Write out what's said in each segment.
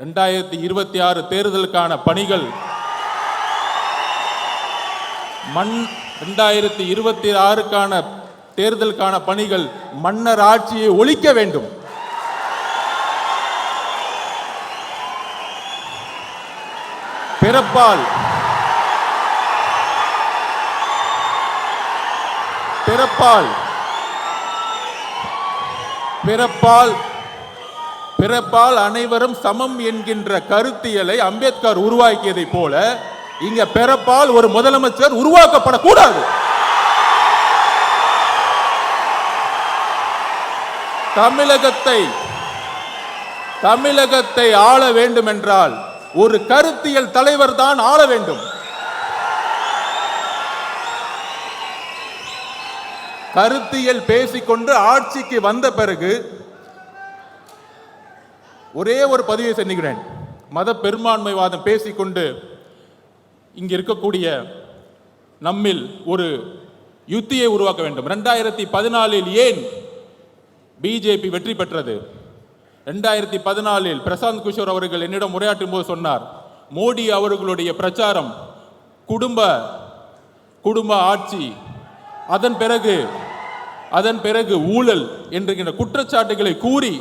2026 தேர்தலுக்கான பணிகள் 2026க்கான தேர்தலுக்கான பணிகள் மன்னர் ஆட்சியை ஒழிக்க வேண்டும். பிறப்பால் அனைவரும் சமம் என்கின்ற கருத்தியலை அம்பேத்கர் உருவாக்கியதை போல இங்க பிறப்பால் ஒரு முதலமைச்சர் உருவாக்கப்படக்கூடாது. தமிழகத்தை ஆள வேண்டும் என்றால் ஒரு கருத்தியல் தலைவர் தான் ஆள வேண்டும். கருத்தியல் பேசிக்கொண்டு ஆட்சிக்கு வந்த பிறகு ஒரே ஒரு பதிவை செஞ்சுக்கிறேன். மத பெரும்பான்மைவாதம் பேசிக்கொண்டு இங்க இருக்கக்கூடிய நம்மில் ஒரு யுத்தியை உருவாக்க வேண்டும். 2014 ஏன் பிஜேபி வெற்றி பெற்றது? 2014 பிரசாந்த் கிஷோர் அவர்கள் என்னிடம் உரையாற்றும் போது சொன்னார், மோடி அவர்களுடைய பிரச்சாரம் குடும்ப ஆட்சி, அதன் பிறகு ஊழல் என்கின்ற குற்றச்சாட்டுகளை கூறி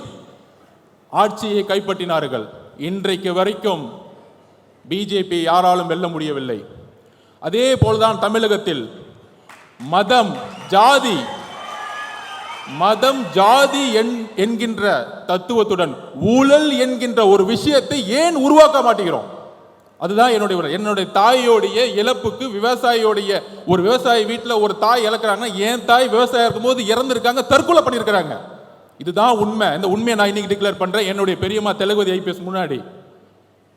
ஆட்சியை கைப்பற்றினார்கள். இன்றைக்கு வரைக்கும் பிஜேபி யாராலும் வெல்ல முடியவில்லை. அதே போல்தான் தமிழகத்தில் மதம் ஜாதி என்கின்ற தத்துவத்துடன் ஊழல் என்கின்ற ஒரு விஷயத்தை ஏன் உருவாக்க மாட்டேங்கிறோம்? அதுதான் என்னுடைய தாயோடைய இழப்புக்கு விவசாயியோடைய ஒரு விவசாயி வீட்டில் ஒரு தாய் இழக்கிறாங்கன்னா என் தாய் விவசாயம் இருக்கும்போது இறந்துருக்காங்க, தற்கொலை பண்ணியிருக்கிறாங்க. இதுதான் உண்மை. இந்த உண்மையை நான் இன்னைக்கு டிக்ளேர் பண்றேன் என்னுடைய பெரியம்மா தெலுங்குவதி ஐபிஎஸ் முன்னாடி.